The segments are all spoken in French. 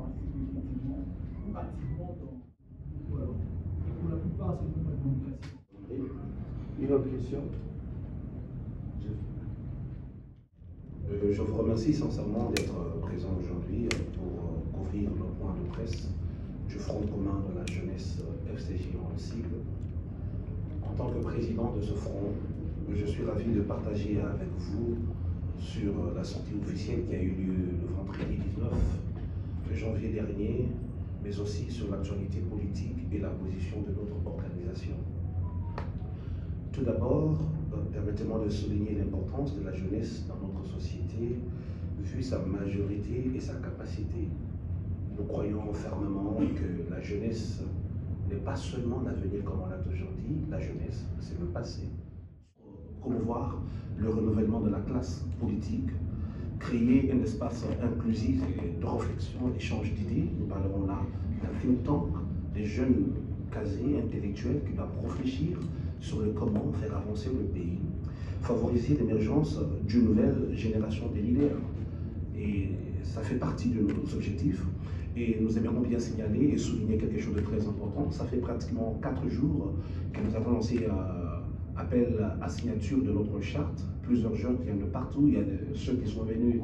participer effectivement activement dans. Voilà. Pour la plupart, c'est une communication. Une autre question? Je vous remercie sincèrement d'être présent aujourd'hui pour couvrir le point de presse du Front commun de la jeunesse FCJ en sigle. En tant que président de ce front, je suis ravi de partager avec vous sur la sortie officielle qui a eu lieu le vendredi 19 janvier dernier, mais aussi sur l'actualité politique et la position de notre organisation. Tout d'abord, permettez-moi de souligner l'importance de la jeunesse dans notre société, vu sa majorité et sa capacité. Nous croyons fermement que la jeunesse n'est pas seulement l'avenir comme on l'a toujours dit, la jeunesse, c'est le passé. Promouvoir le renouvellement de la classe politique, créer un espace inclusif de réflexion, d'échange d'idées. Nous parlerons là d'un think tank, des jeunes casés, intellectuels qui doivent réfléchir sur le comment faire avancer le pays, favoriser l'émergence d'une nouvelle génération de leaders. Et ça fait partie de nos objectifs. Et nous aimerions bien signaler et souligner quelque chose de très important. Ça fait pratiquement 4 jours que nous avons lancé appel à signature de notre charte. Plusieurs jeunes viennent de partout. Il y a ceux qui sont venus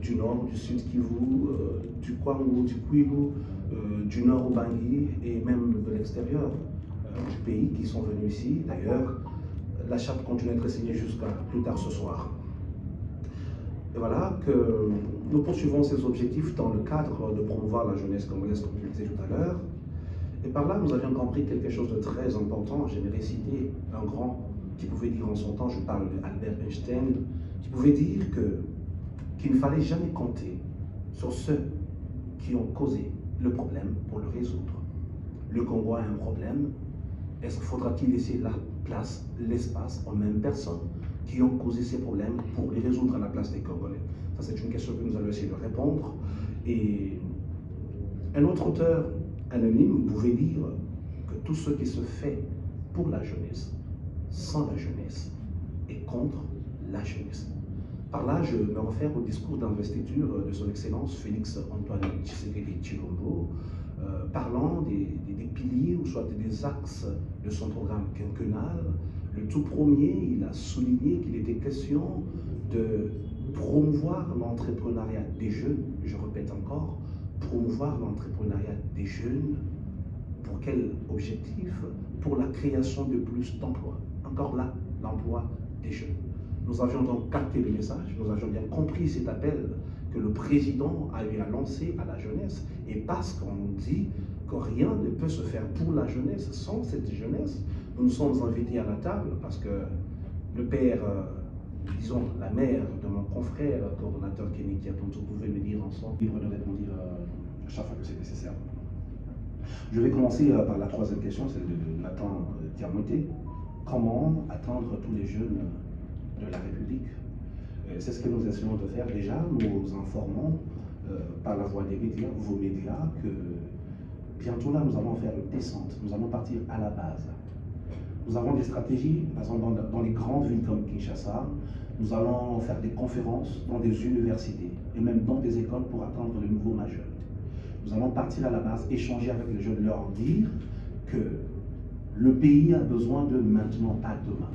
du nord, du sud Kivu, du Kwango, du Kwilu, du nord au Bangui et même de l'extérieur du pays qui sont venus ici. D'ailleurs, la charte continue d'être signée jusqu'à plus tard ce soir. Et voilà que nous poursuivons ces objectifs dans le cadre de promouvoir la jeunesse congolaise, comme je le disais tout à l'heure. Et par là, nous avions compris quelque chose de très important. J'aimerais citer un grand qui pouvait dire en son temps, je parle d'Albert Einstein, qui pouvait dire qu'il ne fallait jamais compter sur ceux qui ont causé le problème pour le résoudre. Le Congo a un problème. Est-ce qu'il faudra-t-il laisser la place, l'espace aux mêmes personnes qui ont causé ces problèmes pour les résoudre à la place des Congolais? Ça, c'est une question que nous allons essayer de répondre. Et un autre auteur anonyme pouvait dire que tout ce qui se fait pour la jeunesse, sans la jeunesse, est contre la jeunesse. Par là, je me réfère au discours d'investiture de son Excellence Félix Antoine Tshisekedi Tshilombo, parlant des piliers ou soit des axes de son programme quinquennal. Le tout premier, il a souligné qu'il était question de promouvoir l'entrepreneuriat des jeunes, je répète encore, promouvoir l'entrepreneuriat des jeunes. Pour quel objectif? Pour la création de plus d'emplois. Encore là, l'emploi des jeunes. Nous avions donc capté le message, nous avions bien compris cet appel que le président a eu à lancer à la jeunesse, et parce qu'on dit que rien ne peut se faire pour la jeunesse sans cette jeunesse, nous nous sommes invités à la table parce que le père, disons la mère de mon confrère coordonnateur Kenny Kiatonto pouvait me dire ensemble, libre de répondre à chaque fois que c'est nécessaire. Je vais commencer par la troisième question, celle de Nathan Diamoté. Comment atteindre tous les jeunes de la République? C'est ce que nous essayons de faire déjà. Nous informons par la voie des médias, vos médias, que bientôt là, nous allons faire une descente. Nous allons partir à la base. Nous avons des stratégies, par exemple dans les grandes villes comme Kinshasa. Nous allons faire des conférences dans des universités et même dans des écoles pour atteindre les nouveaux majeurs. Nous allons partir à la base, échanger avec les jeunes, leur dire que le pays a besoin de maintenant, pas demain.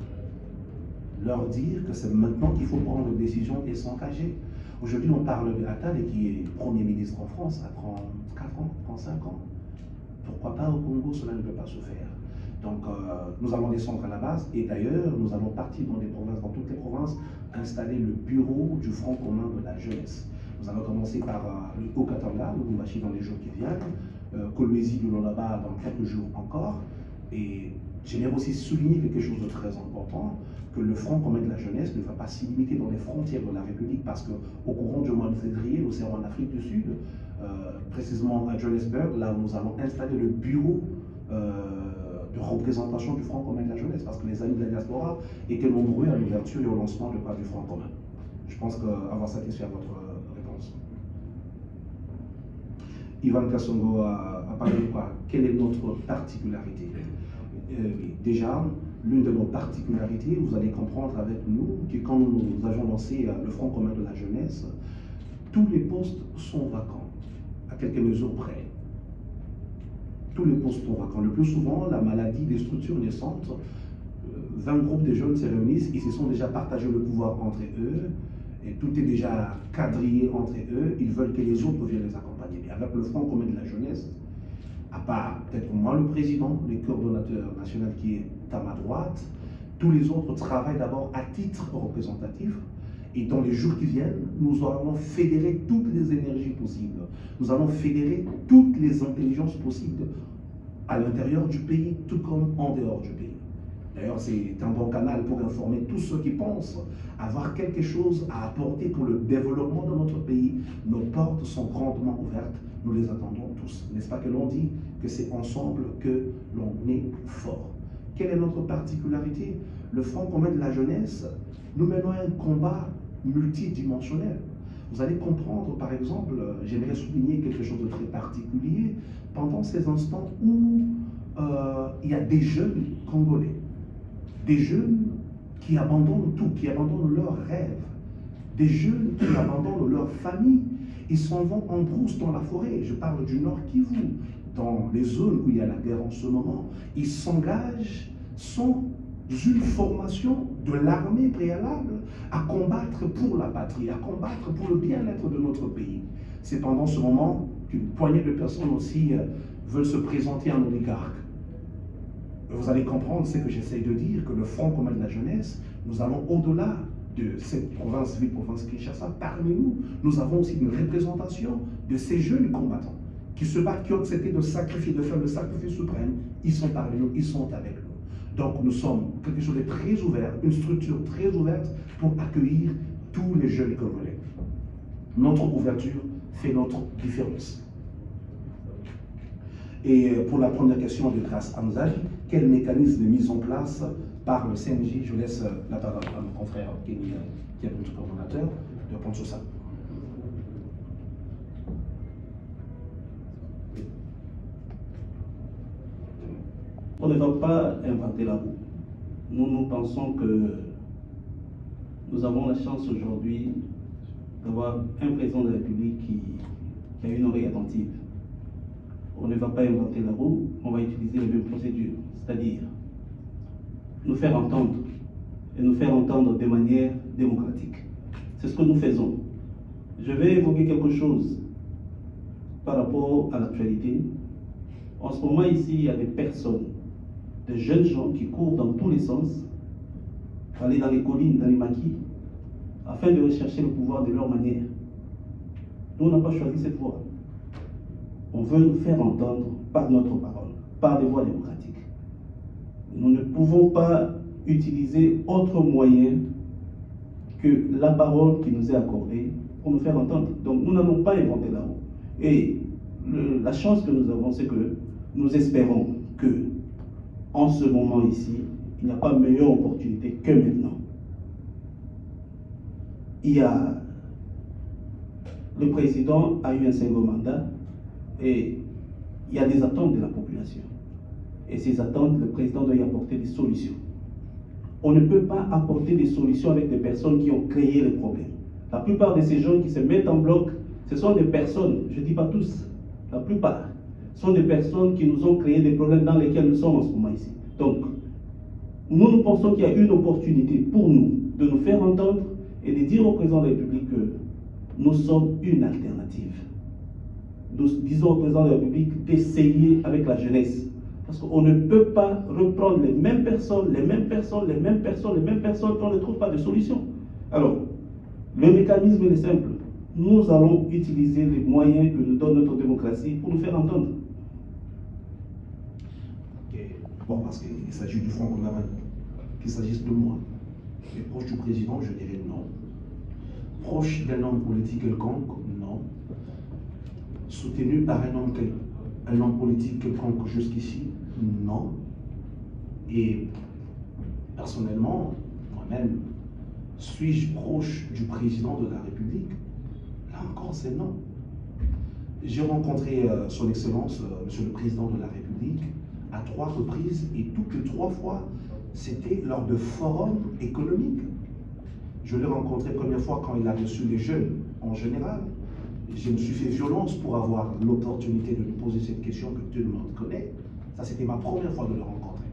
Leur dire que c'est maintenant qu'il faut prendre des décisions et s'engager. Aujourd'hui, on parle de Attal, qui est Premier ministre en France à 34 ans, 35 ans. Pourquoi pas au Congo, cela ne peut pas se faire. Donc, nous allons descendre à la base, et d'ailleurs, nous allons partir dans les provinces, dans toutes les provinces, installer le bureau du Front commun de la jeunesse. Nous allons commencer par le Haut-Katanga, le Lubumbashi dans les jours qui viennent, Kolwezi, le Lualaba dans quelques jours encore. Et j'aimerais aussi souligner quelque chose de très important, que le Front commun de la jeunesse ne va pas s'y limiter dans les frontières de la République, parce qu'au courant du mois de février, nous serons en Afrique du Sud, précisément à Johannesburg, là où nous allons installer le bureau de représentation du Front commun de la jeunesse, parce que les amis de la diaspora étaient nombreux à l'ouverture et au lancement du Front commun. Je pense qu'avoir satisfait à votre réponse. Ivan Kassongo a parlé de quoi? Quelle est notre particularité? Déjà, l'une de nos particularités, vous allez comprendre avec nous que quand nous avions lancé le Front commun de la jeunesse, tous les postes sont vacants. à quelques mesures près. Tous les postes sont vacants. Le plus souvent, la maladie des structures naissantes, 20 groupes de jeunes se réunissent, ils se sont déjà partagés le pouvoir entre eux, et tout est déjà quadrillé entre eux, ils veulent que les autres viennent les accompagner. Mais avec le Front commun de la jeunesse, à part peut-être moi le président, le coordonnateur national qui est à ma droite, tous les autres travaillent d'abord à titre représentatif. Et dans les jours qui viennent, nous allons fédérer toutes les énergies possibles. Nous allons fédérer toutes les intelligences possibles à l'intérieur du pays, tout comme en dehors du pays. D'ailleurs, c'est un bon canal pour informer tous ceux qui pensent avoir quelque chose à apporter pour le développement de notre pays. Nos portes sont grandement ouvertes, nous les attendons tous. N'est-ce pas que l'on dit que c'est ensemble que l'on est fort? Quelle est notre particularité? Le Front commun de la jeunesse, nous menons un combat multidimensionnel. Vous allez comprendre, par exemple, j'aimerais souligner quelque chose de très particulier, pendant ces instants où il y a des jeunes Congolais, des jeunes qui abandonnent tout, qui abandonnent leurs rêves, des jeunes qui abandonnent leur famille, ils s'en vont en brousse dans la forêt, je parle du Nord Kivu, dans les zones où il y a la guerre en ce moment, ils s'engagent sans une formation de l'armée préalable à combattre pour la patrie, à combattre pour le bien-être de notre pays. C'est pendant ce moment qu'une poignée de personnes aussi veulent se présenter en oligarque. Vous allez comprendre ce que j'essaie de dire, que le Front commun de la jeunesse, nous allons au-delà de cette province, ville-province Kinshasa. Parmi nous, nous avons aussi une représentation de ces jeunes combattants qui se battent, qui ont accepté de sacrifier, de faire le sacrifice suprême. Ils sont parmi nous, ils sont avec nous. Donc nous sommes quelque chose de très ouvert, une structure très ouverte pour accueillir tous les jeunes Congolais. Notre ouverture fait notre différence. Et pour la première question de Grâce Hamzali, quel mécanisme est mis en place par le CNJ? Je laisse la parole à mon confrère Kenny, qui est notre coordonnateur, de répondre sur ça. On ne va pas inventer la roue. Nous pensons que nous avons la chance aujourd'hui d'avoir un président de la République qui a une oreille attentive. On ne va pas inventer la roue, on va utiliser les mêmes procédures, c'est-à-dire nous faire entendre, et nous faire entendre de manière démocratique. C'est ce que nous faisons. Je vais évoquer quelque chose par rapport à l'actualité. En ce moment ici, il y a des personnes, de jeunes gens qui courent dans tous les sens, aller dans les collines, dans les maquis, afin de rechercher le pouvoir de leur manière. Nous, on n'a pas choisi cette voie. On veut nous faire entendre par notre parole, par des voies démocratiques. Nous ne pouvons pas utiliser autre moyen que la parole qui nous est accordée pour nous faire entendre. Donc nous n'allons pas inventer la roue. Et la chance que nous avons, c'est que nous espérons que en ce moment ici, il n'y a pas meilleure opportunité que maintenant. Le président a eu un second mandat et il y a des attentes de la population. Et ces attentes, le président doit y apporter des solutions. On ne peut pas apporter des solutions avec des personnes qui ont créé les problèmes. La plupart de ces jeunes qui se mettent en bloc, ce sont des personnes, je ne dis pas tous, la plupart, sont des personnes qui nous ont créé des problèmes dans lesquels nous sommes en ce moment ici. Donc, nous pensons qu'il y a une opportunité pour nous de nous faire entendre et de dire au président de la République que nous sommes une alternative. Nous disons au président de la République d'essayer avec la jeunesse. Parce qu'on ne peut pas reprendre les mêmes personnes, on ne trouve pas de solution. Alors, le mécanisme est simple. Nous allons utiliser les moyens que nous donne notre démocratie pour nous faire entendre. Bon, parce qu'il s'agit du Front commun, qu'il s'agisse de moi. Et proche du président, je dirais non. Proche d'un homme politique quelconque, non. Soutenu par un homme politique quelconque jusqu'ici, non. Et personnellement, moi-même, suis-je proche du président de la République? Là encore, c'est non. J'ai rencontré son Excellence, Monsieur le Président de la République, à 3 reprises, et toutes les 3 fois, c'était lors de forums économiques. Je l'ai rencontré première fois quand il a reçu les jeunes en général. je me suis fait violence pour avoir l'opportunité de lui poser cette question que tout le monde connaît. Ça, c'était ma première fois de le rencontrer.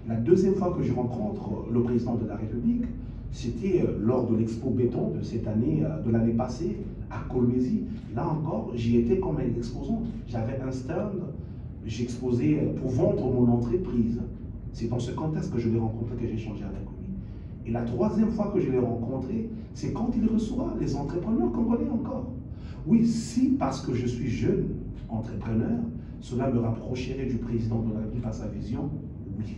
La deuxième fois que je rencontre le président de la République, c'était lors de l'expo béton de cette année, de l'année passée, à Kolwezi. Là encore, j'y étais comme un exposant. J'avais un stand, j'exposais pour vendre mon entreprise. C'est dans ce contexte que je l'ai rencontré, que j'ai échangé avec lui. Et la troisième fois que je l'ai rencontré, c'est quand il reçoit les entrepreneurs congolais encore. Oui, si parce que je suis jeune entrepreneur, cela me rapprocherait du président de la République à sa vision, oui.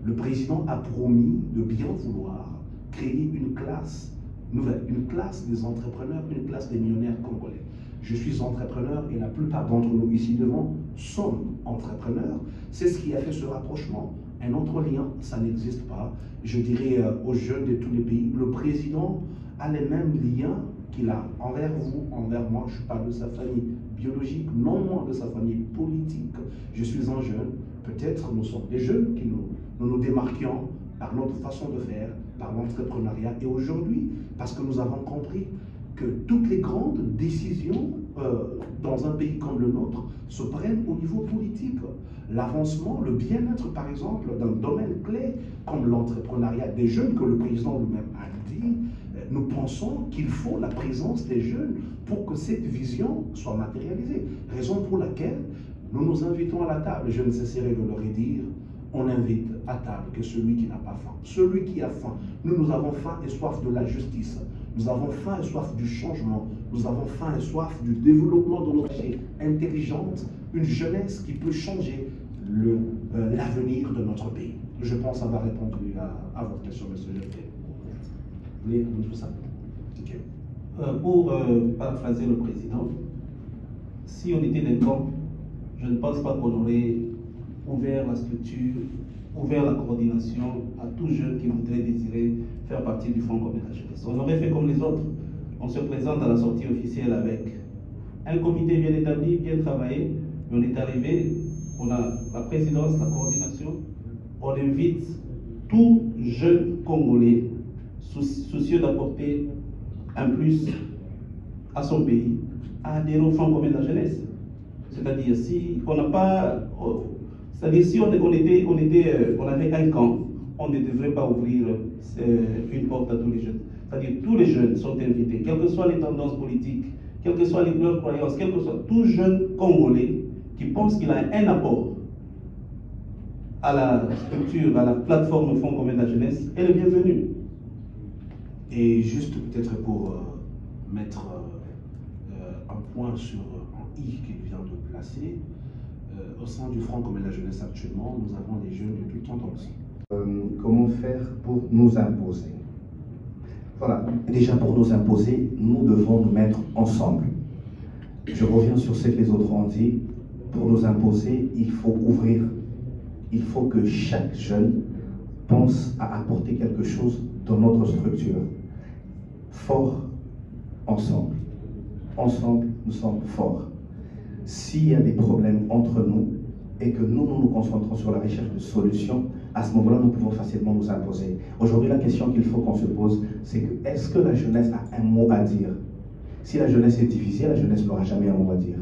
Le président a promis de bien vouloir créer une classe nouvelle, une classe des entrepreneurs, une classe des millionnaires congolais. Je suis entrepreneur et la plupart d'entre nous ici devant sommes entrepreneurs. C'est ce qui a fait ce rapprochement. Un autre lien, ça n'existe pas. Je dirais aux jeunes de tous les pays, le président a les mêmes liens qu'il a envers vous, envers moi. Je parle de sa famille biologique, non moins de sa famille politique. Je suis un jeune. Peut-être nous sommes des jeunes qui nous démarquions par notre façon de faire, par l'entrepreneuriat. Et aujourd'hui, parce que nous avons compris que toutes les grandes décisions dans un pays comme le nôtre se prennent au niveau politique. L'avancement, le bien-être, par exemple, d'un domaine clé comme l'entrepreneuriat des jeunes, que le président lui-même a dit, nous pensons qu'il faut la présence des jeunes pour que cette vision soit matérialisée. Raison pour laquelle nous nous invitons à la table. Je ne cesserai de leur dire, on invite à table que celui qui n'a pas faim. Celui qui a faim. Nous avons faim et soif de la justice. Nous avons faim et soif du changement. Nous avons faim et soif du développement de notre société intelligente, une jeunesse qui peut changer l'avenir de notre pays. Je pense avoir répondu à votre question, monsieur le président. Vous voulez tout ça? Okay. Pour paraphraser le président, si on était des camps, je ne pense pas qu'on aurait ouvert la structure, ouvert la coordination à tout jeune qui voudrait désirer faire partie du Front commun de la jeunesse. On aurait fait comme les autres. On se présente à la sortie officielle avec un comité bien établi, bien travaillé. On est arrivé, on a la présidence, la coordination. On invite tout jeune Congolais soucieux d'apporter un plus à son pays à adhérer au Front commun de la jeunesse. C'est-à-dire, si on n'a pas... C'est-à-dire, si on avait un camp, on ne devrait pas ouvrir une porte à tous les jeunes. C'est-à-dire, tous les jeunes sont invités, quelles que soient les tendances politiques, quelles que soient leurs croyances, quel que soit tout jeune Congolais qui pense qu'il a un apport à la structure, à la plateforme Front commun de la jeunesse, est le bienvenu. Et juste peut-être pour mettre un point sur un i qu'il vient de placer, au sein du Front commun de la jeunesse actuellement, nous avons des jeunes de toute tendance. Comment faire pour nous imposer? Voilà, déjà pour nous imposer, nous devons nous mettre ensemble. Je reviens sur ce que les autres ont dit. Pour nous imposer, il faut ouvrir. Il faut que chaque jeune pense à apporter quelque chose dans notre structure. Fort ensemble. Ensemble, nous sommes forts. S'il y a des problèmes entre nous et que nous nous concentrons sur la recherche de solutions, à ce moment-là, nous pouvons facilement nous imposer. Aujourd'hui, la question qu'il faut qu'on se pose, c'est que est-ce que la jeunesse a un mot à dire? Si la jeunesse est divisée, la jeunesse n'aura jamais un mot à dire.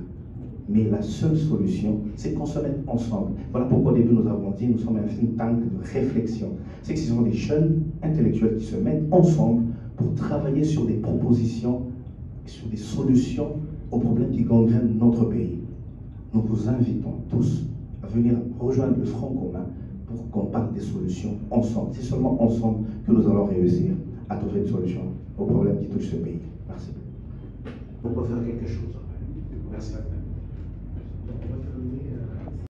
Mais la seule solution, c'est qu'on se mette ensemble. Voilà pourquoi au début nous avons dit, nous sommes un think tank de réflexion. C'est que ce sont des jeunes intellectuels qui se mettent ensemble pour travailler sur des propositions, sur des solutions aux problèmes qui gangrènent notre pays. Nous vous invitons tous à venir rejoindre le Front commun pour qu'on parle des solutions ensemble. C'est seulement ensemble que nous allons réussir à trouver une solution aux problèmes qui touchent ce pays. Merci. On peut faire quelque chose. Merci.